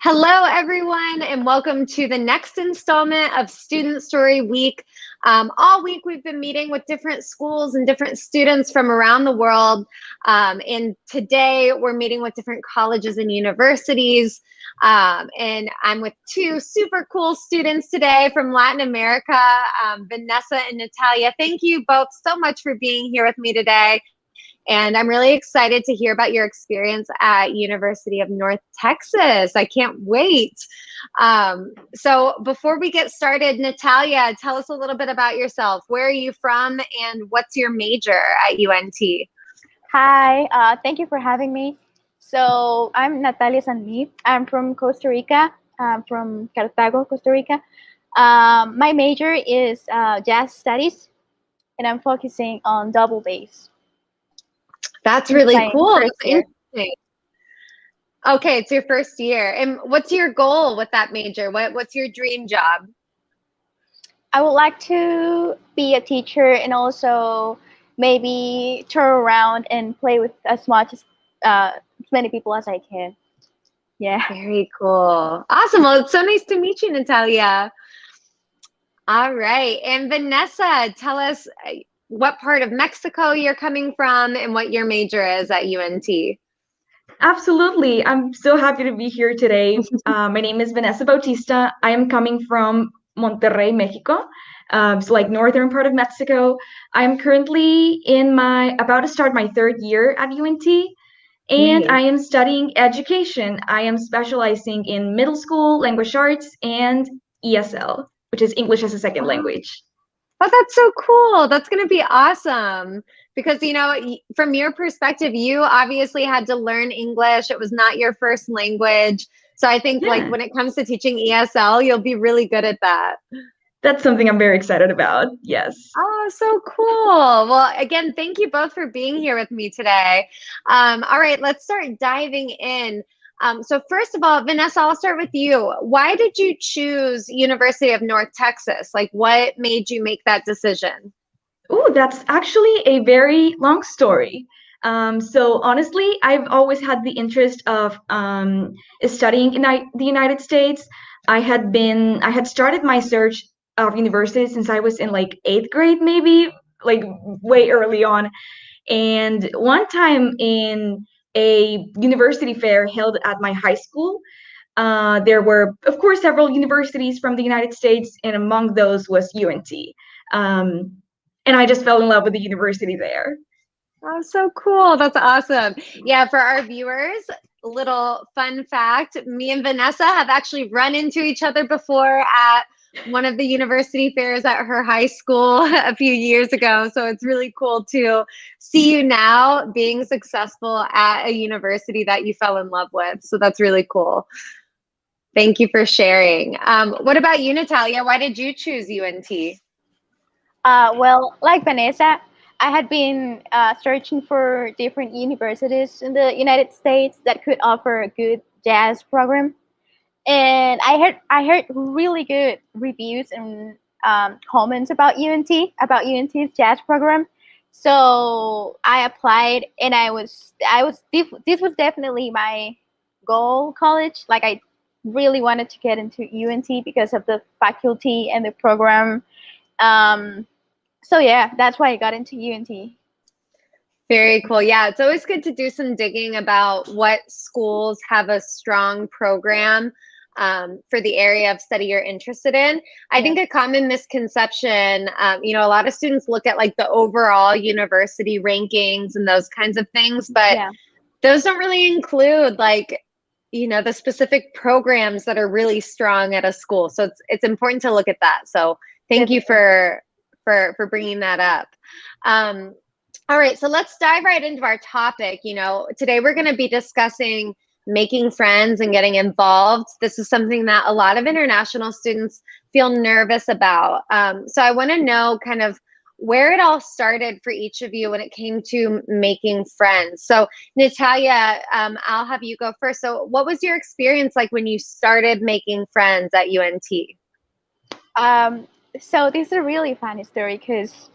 Hello, everyone, and welcome to the next installment of Student Story Week. All week, we've been meeting with different schools and different students from around the world. And today, we're meeting with different colleges and universities. And I'm with two super cool students today from Latin America, Vanessa and Natalia. Thank you both so much for being here with me today. And I'm really excited to hear about your experience at University of North Texas. I can't wait. So before we get started, Natalia, tell us a little bit about yourself. Where are you from and what's your major at UNT? Hi, thank you for having me. So I'm Natalia Sanmi. I'm from Costa Rica, from Cartago, Costa Rica. My major is jazz studies, and I'm focusing on double bass. That's really cool. That's interesting. Okay, it's your first year. And what's your goal with that major? What's your dream job? I would like to be a teacher and also maybe turn around and play with as many people as I can. Yeah. Very cool. Awesome. Well, it's so nice to meet you, Natalia. All right. And Vanessa, tell us what part of Mexico you're coming from and what your major is at UNT. Absolutely. I'm so happy to be here today. My name is Vanessa Bautista. I am coming from Monterrey, Mexico, so like northern part of Mexico. I'm currently about to start my third year at UNT, and Nice. I am studying education. I am specializing in middle school language arts and ESL, which is English as a second language. Oh, that's so cool. That's going to be awesome. Because, you know, from your perspective, you obviously had to learn English. It was not your first language. So I think like when it comes to teaching ESL, you'll be really good at that. That's something I'm very excited about. Yes. Oh, so cool. Well, again, thank you both for being here with me today. All right, let's start diving in. So first of all, Vanessa, I'll start with you. Why did you choose University of North Texas? Like what made you make that decision? Oh, that's actually a very long story. So honestly, I've always had the interest of studying in the United States. I had started my search of universities since I was in like eighth grade, maybe like way early on. And one time in a university fair held at my high school, there were, of course, several universities from the United States, and among those was UNT. And I just fell in love with the university there. Oh, so cool. That's awesome. Yeah, for our viewers, little fun fact, me and Vanessa have actually run into each other before at one of the university fairs at her high school a few years ago. So it's really cool to see you now being successful at a university that you fell in love with. So that's really cool. Thank you for sharing. What about you, Natalia? Why did you choose UNT? Well, like Vanessa, I had been searching for different universities in the United States that could offer a good jazz program, and I heard really good reviews and comments about UNT's jazz program. So I applied, and this was definitely my goal college. Like I really wanted to get into UNT because of the faculty and the program. So yeah, that's why I got into UNT. Very cool. Yeah, it's always good to do some digging about what schools have a strong program for the area of study you're interested in. I think a common misconception, you know, a lot of students look at like the overall university rankings and those kinds of things, but those don't really include like, you know, the specific programs that are really strong at a school. So it's important to look at that. So thank you for bringing that up. All right, so let's dive right into our topic. You know, today we're going to be discussing making friends and getting involved. This is something that a lot of international students feel nervous about. So I want to know kind of where it all started for each of you when it came to making friends. So Natalia, I'll have you go first. So what was your experience like when you started making friends at UNT? So this is a really funny story because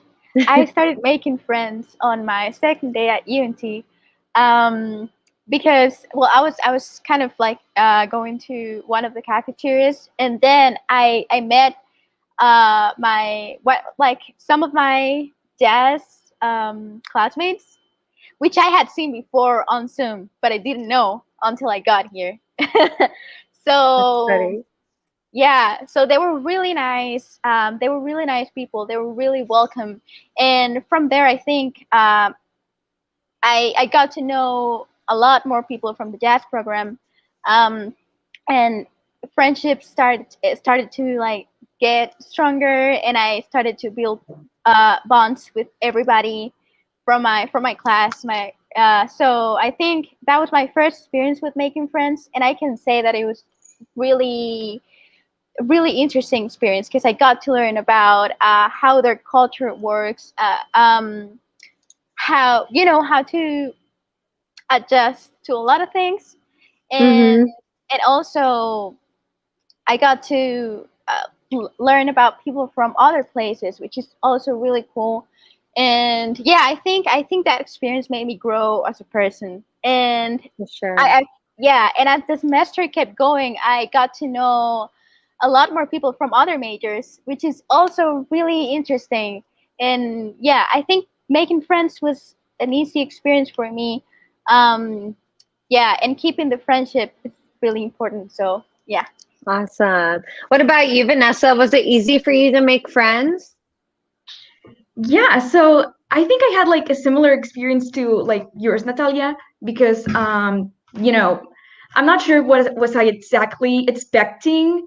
I started making friends on my second day at UNT. because well, I was kind of like going to one of the cafeterias, and then I met my what like some of my jazz classmates, which I had seen before on Zoom, but I didn't know until I got here. That's So funny. yeah, so they were really nice. They were really nice people. They were really welcome, and from there, I think I got to know a lot more people from the jazz program, um, and friendships started to like get stronger, and I started to build bonds with everybody from my class. My So I think that was my first experience with making friends, and I can say that it was really really interesting experience because I got to learn about how their culture works, how how to adjust to a lot of things, and Mm-hmm. also I got to learn about people from other places, which is also really cool. And yeah, I think that experience made me grow as a person. And For sure. I yeah, and as the semester kept going, I got to know a lot more people from other majors, which is also really interesting. And yeah, I think making friends was an easy experience for me. Um, yeah, and keeping the friendship is really important. So yeah. Awesome. What about you, Vanessa? Was it easy for you to make friends? Yeah, so I think I had like a similar experience to like yours, Natalia, because I'm not sure what was I exactly expecting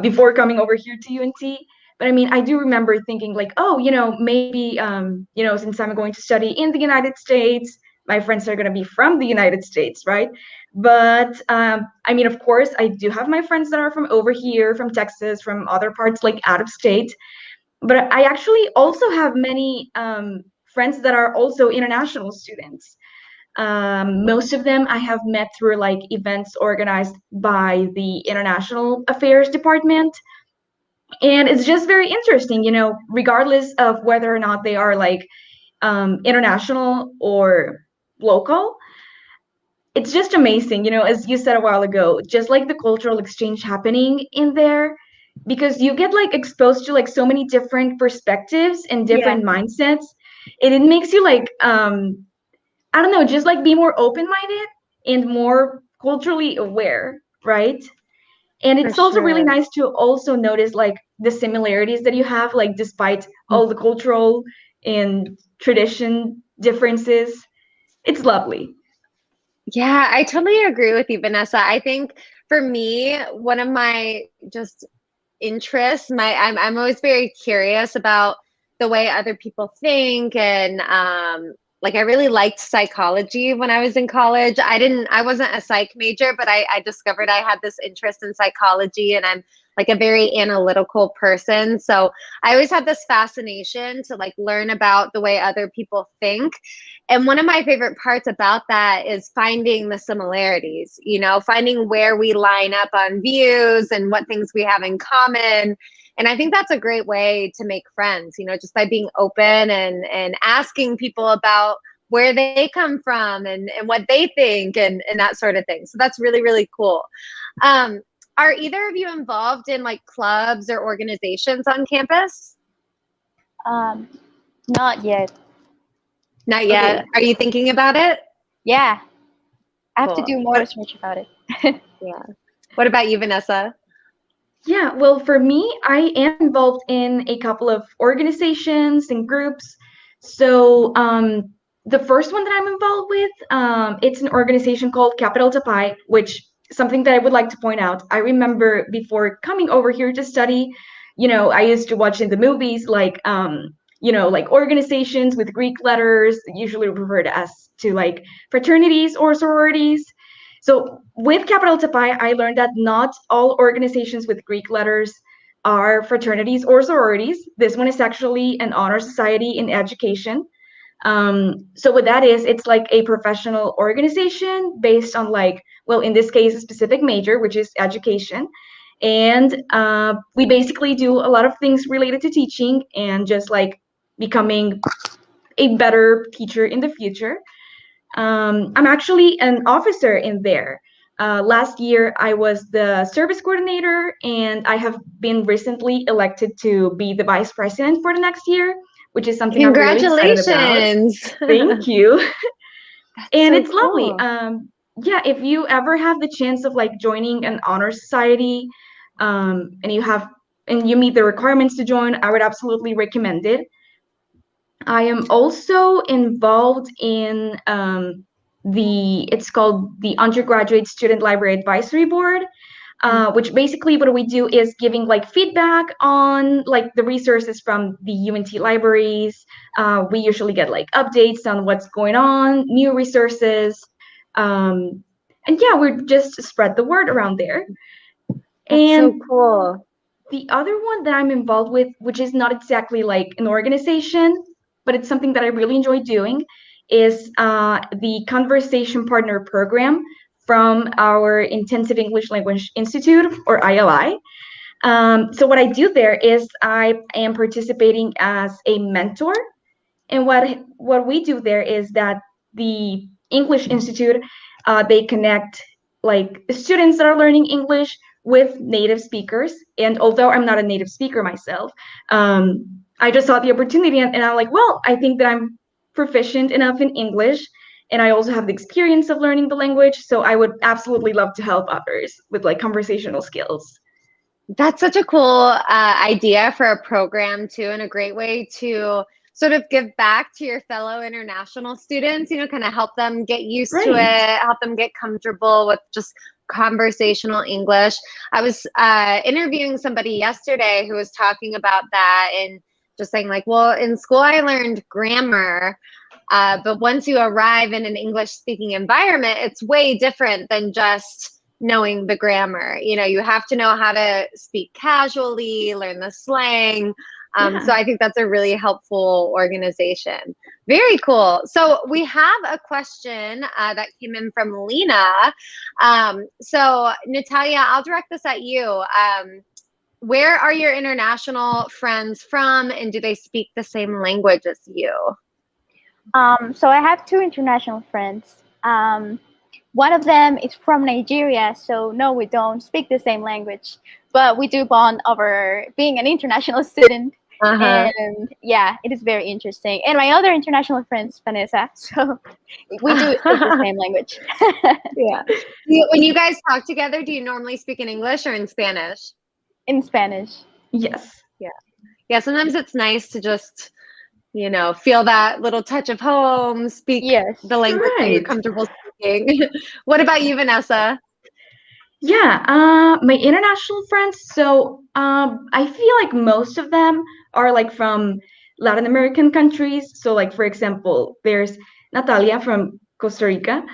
before coming over here to UNT, but I mean, I do remember thinking like, oh, maybe since I'm going to study in the United States, my friends are going to be from the United States, right? But I mean, of course, I do have my friends that are from over here, from Texas, from other parts like out of state, but I actually also have many friends that are also international students. Most of them I have met through like events organized by the International Affairs Department. And it's just very interesting, regardless of whether or not they are like international or local. It's just amazing, as you said a while ago, just like the cultural exchange happening in there, because you get like exposed to like so many different perspectives and Yeah, different mindsets. And it makes you like I don't know, just like be more open-minded and more culturally aware, right? And For it's also really sure. nice to also notice like the similarities that you have, like despite all the cultural and tradition differences. It's lovely. Yeah, I totally agree with you, Vanessa. I think for me, one of my just interests, I'm always very curious about the way other people think, and like I really liked psychology when I was in college. I wasn't a psych major, but I discovered I had this interest in psychology, and I'm like a very analytical person. So I always had this fascination to like learn about the way other people think. And one of my favorite parts about that is finding the similarities, finding where we line up on views and what things we have in common. And I think that's a great way to make friends, just by being open and asking people about where they come from and what they think and that sort of thing. So that's really, really cool. Um, are either of you involved in like clubs or organizations on campus? um, not yet. Not Okay. yet. Are you thinking about it? Yeah, I have to Cool. do more research about it. Yeah. What about you, Vanessa? Yeah, well, for me, I am involved in a couple of organizations and groups. So, the first one that I'm involved with, it's an organization called Capital Tapai, which something that I would like to point out. I remember before coming over here to study, I used to watch in the movies like, like organizations with Greek letters, usually referred as to like fraternities or sororities. So with Capital Tapai, I learned that not all organizations with Greek letters are fraternities or sororities. This one is actually an honor society in education. So what that is, it's like a professional organization based on like, well, in this case, a specific major, which is education. And we basically do a lot of things related to teaching and just like becoming a better teacher in the future. I'm actually an officer in there. Last year, I was the service coordinator, and I have been recently elected to be the vice president for the next year, which is something I'm really excited about. Congratulations. Thank you. That's And so it's lovely. cool. Yeah, if you ever have the chance of like joining an honor society, and you meet the requirements to join, I would absolutely recommend it. I am also involved in it's called the Undergraduate Student Library Advisory Board, which basically what we do is giving like feedback on like the resources from the UNT libraries. We usually get like updates on what's going on, new resources, and yeah, we're just spread the word around there. That's so And cool. the other one that I'm involved with, which is not exactly like an organization, but it's something that I really enjoy doing, is the Conversation Partner Program from our Intensive English Language Institute, or ILI. So what I do there is I am participating as a mentor, and what we do there is that the English Institute, they connect like students that are learning English with native speakers. And although I'm not a native speaker myself, I just saw the opportunity, and I'm like, well, I think that I'm proficient enough in English, and I also have the experience of learning the language. So I would absolutely love to help others with like conversational skills. That's such a cool idea for a program too, and a great way to sort of give back to your fellow international students, kind of help them get used to Right. it, help them get comfortable with just conversational English. I was interviewing somebody yesterday who was talking about that and just saying like, well, in school I learned grammar, but once you arrive in an English speaking environment, it's way different than just knowing the grammar. You have to know how to speak casually, learn the slang. So I think that's a really helpful organization. Very cool. So we have a question that came in from Lena. So Natalia, I'll direct this at you. Where are your international friends from, and do they speak the same language as you? So I have two international friends. One of them is from Nigeria, so no, we don't speak the same language, but we do bond over being an international student. Uh-huh. And yeah, it is very interesting. And my other international friend is Vanessa, so we do speak the same language. Yeah. When you guys talk together, do you normally speak in English or in Spanish? In Spanish. Yes. Yeah, sometimes it's nice to just, feel that little touch of home, speak Yes. the language that you're Right. comfortable speaking. What about you, Vanessa? Yeah, my international friends. So I feel like most of them are like from Latin American countries. So like for example, there's Natalia from Costa Rica.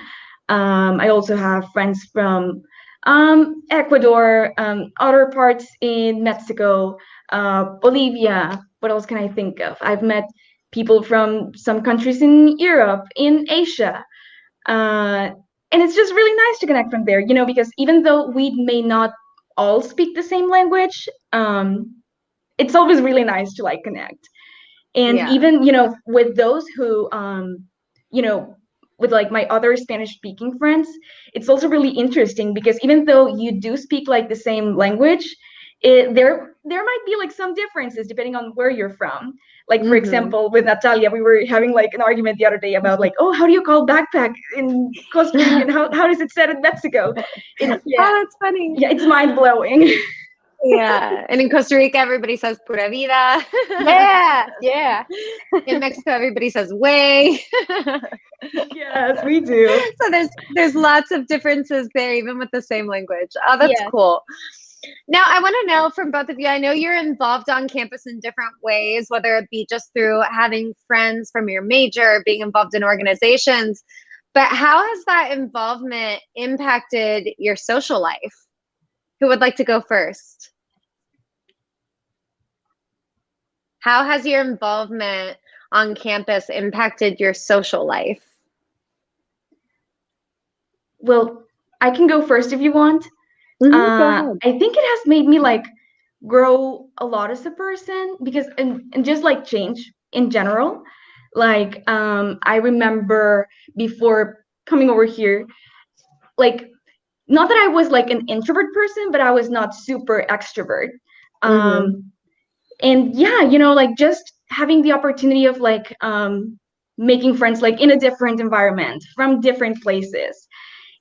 I also have friends from Ecuador, other parts in Mexico, Bolivia. What else can I think of? I've met people from some countries in Europe, in Asia. Uh, and it's just really nice to connect from there, because even though we may not all speak the same language, it's always really nice to like connect. And Yeah. even, with those who, you know, with like my other Spanish speaking friends, it's also really interesting because even though you do speak like the same language, there might be like some differences depending on where you're from. Like for example, with Natalia, we were having like an argument the other day about like, oh, how do you call backpack in Costa Rica and how does it said in Mexico? Oh, that's funny. Yeah, it's mind blowing. Yeah. And in Costa Rica, everybody says pura vida. Yeah. In Mexico, everybody says way. Yes, we do. So there's lots of differences there, even with the same language. Oh, that's Yes. cool. Now, I want to know from both of you, I know you're involved on campus in different ways, whether it be just through having friends from your major, being involved in organizations, but how has that involvement impacted your social life? Who would like to go first? How has your involvement on campus impacted your social life? Well, I can go first if you want. Go ahead. I think it has made me like grow a lot as a person because and just like change in general. Like, I remember before coming over here, like, not that I was like an introvert person, but I was not super extrovert. Mm-hmm. And yeah, like just having the opportunity of like making friends like in a different environment from different places,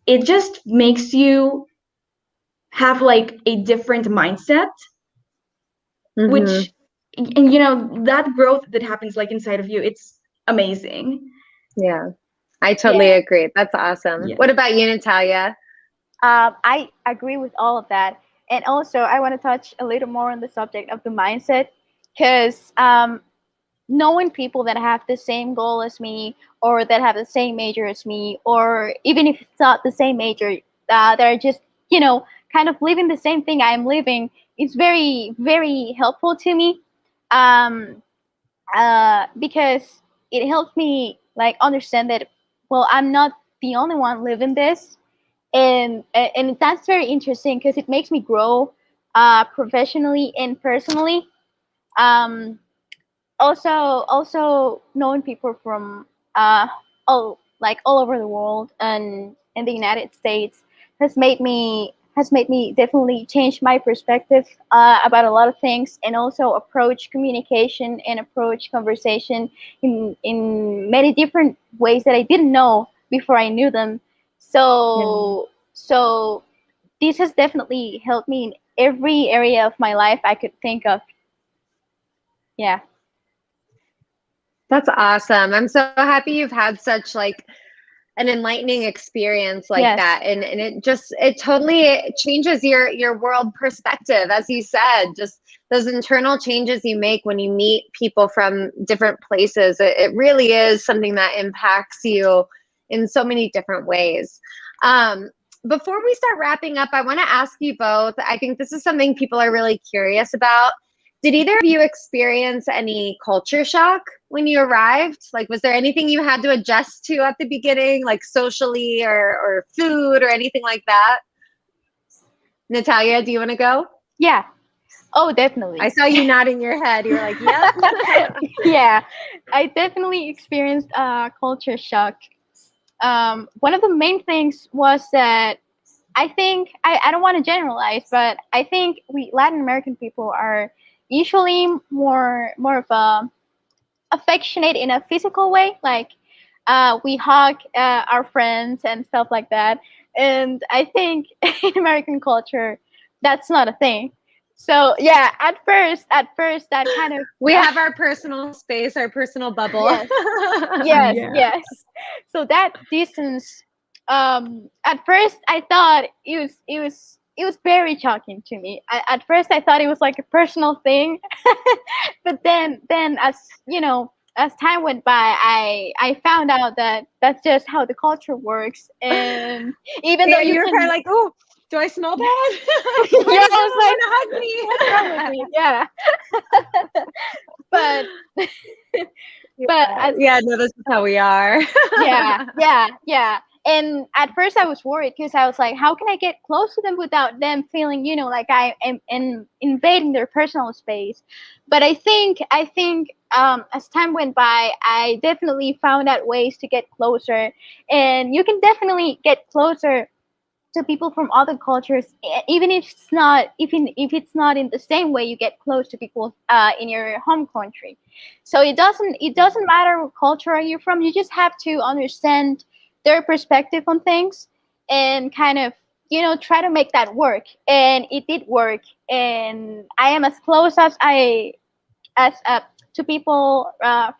it just makes you have like a different mindset, Mm-hmm. which, and that growth that happens like inside of you, it's amazing. Yeah, I totally Yeah. agree. That's awesome. Yeah. What about you, Natalia? I agree with all of that. And also, I want to touch a little more on the subject of the mindset because knowing people that have the same goal as me or that have the same major as me, or even if it's not the same major, they're just, kind of living the same thing I'm living, is very, very helpful to me. Um, because it helps me like understand that, well, I'm not the only one living this, and that's very interesting because it makes me grow professionally and personally. Um, also knowing people from all over the world and in the United States has made me definitely change my perspective about a lot of things, and also approach communication and approach conversation in many different ways that I didn't know before I knew them. Yeah. So this has definitely helped me in every area of my life I could think of. Yeah. That's awesome. I'm so happy you've had such like an enlightening experience like Yes. that, and it totally changes your world perspective, as you said. Just those internal changes you make when you meet people from different places, it really is something that impacts you in so many different ways. Before we start wrapping up, I want to ask you both, I think this is something people are really curious about. Did either of you experience any culture shock when you arrived? Like, was there anything you had to adjust to at the beginning, like socially or food or anything like that? Natalia, do you want to go? Yeah. Oh, I definitely. saw you nodding your head. You were like, yep. Yeah, I definitely experienced culture shock. One of the main things was that I think I don't want to generalize, but I think we Latin American people are usually more of a affectionate in a physical way, like we hug our friends and stuff like that. And I think in American culture, that's not a thing. So yeah, at first that kind of We have our personal space, our personal bubble. yes, yes, Yeah. yes. So that distance, at first I thought it was very shocking to me. At first I thought it was like a personal thing, but then as as time went by, I found out that that's just how the culture works. And even though Yeah, you you were probably can, like, oh, do I smell bad? Why yeah, does I was no like, what's wrong with one want to hug me? me? Yeah, but but Yeah, as yeah, no, this is how we are. yeah, yeah, yeah. And at first I was worried because I was like, how can I get close to them without them feeling, like I am invading their personal space? But I think as time went by, I definitely found out ways to get closer, and you can definitely get closer to people from other cultures, even if it's not in the same way you get close to people in your home country. So it doesn't matter what culture are you from. You just have to understand their perspective on things, and kind of try to make that work. And it did work, and I am as close as to people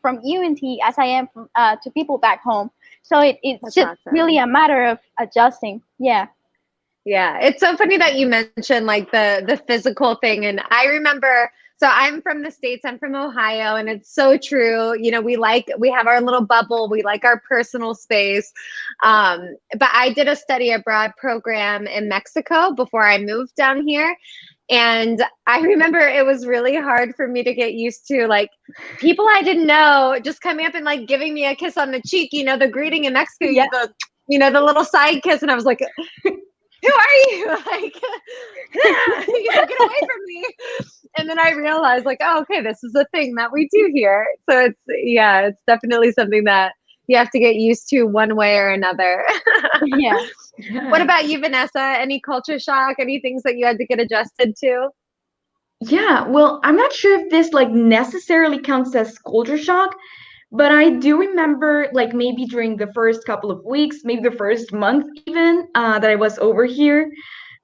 from UNT as I am to people back home. So it's That's just really awesome. a matter of adjusting. Yeah. Yeah, it's so funny that you mentioned like the physical thing. And I remember, so I'm from the States, I'm from Ohio, and it's so true. We have our little bubble, we like our personal space. But I did a study abroad program in Mexico before I moved down here. And I remember it was really hard for me to get used to like people I didn't know just coming up and like giving me a kiss on the cheek, the greeting in Mexico, Yeah. the little side kiss. And I was like, who are you? Like, get away from me. And then I realized, like, oh, okay, this is a thing that we do here. So it's definitely something that you have to get used to one way or another. Yeah. What about you, Vanessa? Any culture shock? Any things that you had to get adjusted to? Yeah, well, I'm not sure if this like necessarily counts as culture shock, but I do remember like maybe during the first couple of weeks, maybe the first month even, that I was over here.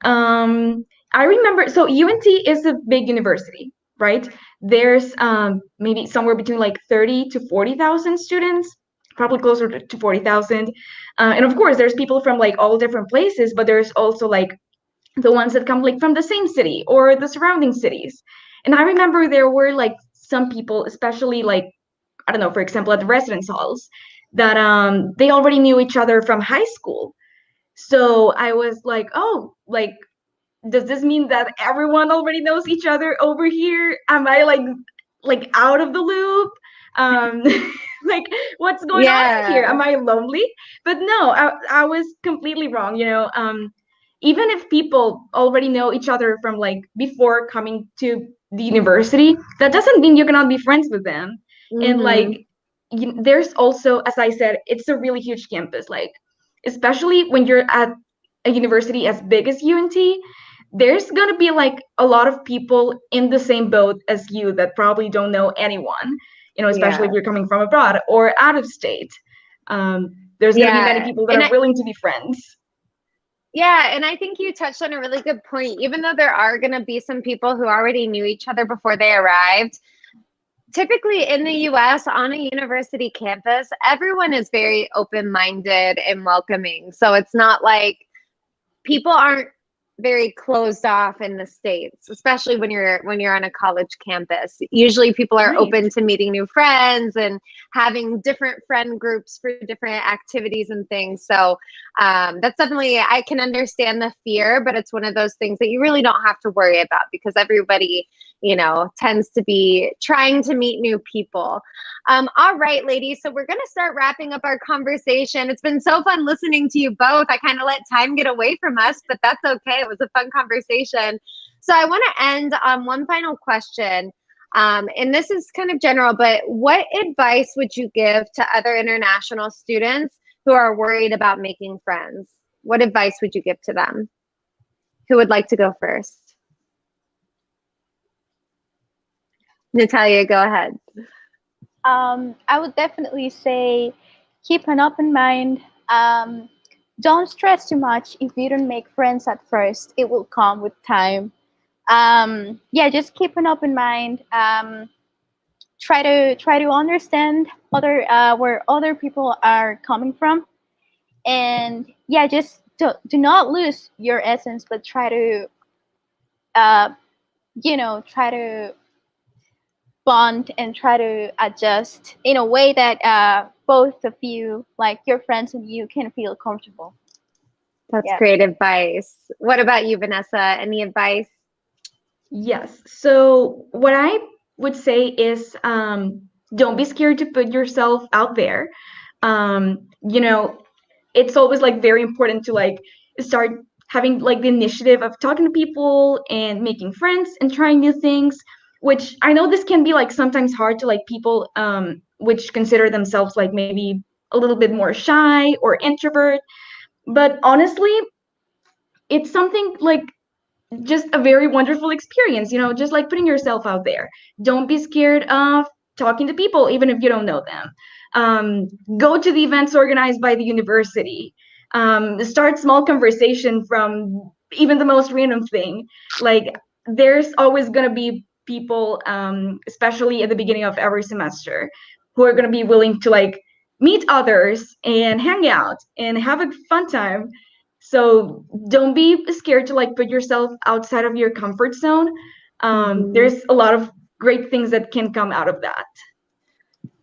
I remember, so UNT is a big university, right? There's maybe somewhere between like 30 to 40,000 students, probably closer to 40,000. And of course, there's people from like all different places, but there's also like the ones that come like from the same city or the surrounding cities. And I remember there were like some people, especially like, I don't know, for example, at the residence halls, that they already knew each other from high school. So I was like, oh, like, does this mean that everyone already knows each other over here? Am I like out of the loop? Um, like, what's going on here? Yeah. Am I lonely? But no, I was completely wrong. Even if people already know each other from like before coming to the university, that doesn't mean you cannot be friends with them. And Mm-hmm. like, there's also, as I said, it's a really huge campus. Like, especially when you're at a university as big as UNT, there's going to be like a lot of people in the same boat as you that probably don't know anyone, especially if Yeah. you're coming from abroad or out of state. There's going to be many Yeah. people that And are willing to be friends. yeah, and I think you touched on a really good point. Even though there are going to be some people who already knew each other before they arrived, typically in the US on a university campus, everyone is very open minded and welcoming. So it's not like people aren't very closed off in the States, especially when you're on a college campus. Usually people are Right. open to meeting new friends and having different friend groups for different activities and things. So that's definitely, I can understand the fear, but it's one of those things that you really don't have to worry about because everybody, tends to be trying to meet new people. All right, ladies. So we're going to start wrapping up our conversation. It's been so fun listening to you both. I kind of let time get away from us, but that's okay. It was a fun conversation. So I want to end on one final question. And this is kind of general, but what advice would you give to other international students who are worried about making friends? What advice would you give to them? Who would like to go first? Natalia, go ahead. I would definitely say keep an open mind. Don't stress too much if you don't make friends at first. It will come with time. Yeah, just keep an open mind. Try to understand where other people are coming from, and yeah, just do not lose your essence, but try to uh, try to bond and try to adjust in a way that both of you, like your friends and you, can feel comfortable. That's Yeah. great advice. What about you, Vanessa? Any advice? Yes. So what I would say is don't be scared to put yourself out there. Um, you know, it's always like very important to like start having like the initiative of talking to people and making friends and trying new things, which I know this can be like sometimes hard to like people which consider themselves like maybe a little bit more shy or introvert. But honestly, it's something like just a very wonderful experience, just like putting yourself out there. Don't be scared of talking to people, even if you don't know them. Go to the events organized by the university. Start small conversation from even the most random thing. Like, there's always going to be people, especially at the beginning of every semester, who are going to be willing to like meet others and hang out and have a fun time. So don't be scared to like put yourself outside of your comfort zone. Mhm. There's a lot of great things that can come out of that.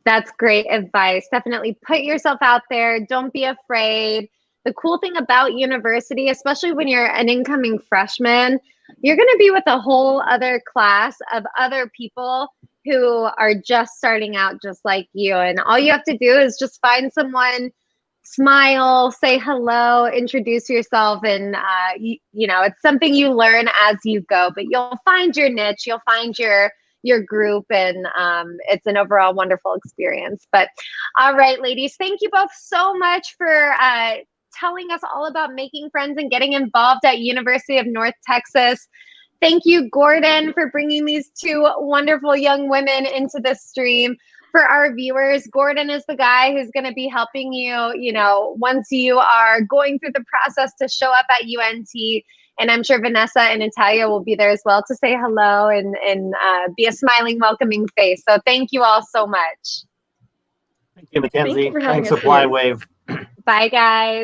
That's great advice. Definitely put yourself out there. Don't be afraid. The cool thing about university, especially when you're an incoming freshman, you're going to be with a whole other class of other people who are just starting out just like you. And all you have to do is just find someone smile, say hello, introduce yourself, and you know, it's something you learn as you go, but you'll find your niche, you'll find your group, and it's an overall wonderful experience. But all right, ladies, thank you both so much for telling us all about making friends and getting involved at University of North Texas. Thank you, Gordon, for bringing these two wonderful young women into the stream. For our viewers, Gordon is the guy who's going to be helping you, you know, once you are going through the process to show up at UNT. And I'm sure Vanessa and Natalia will be there as well to say hello and be a smiling, welcoming face. So thank you all so much. Thank you, Mackenzie. Thank you for having Thanks, us Supply here. Wave. Bye, guys.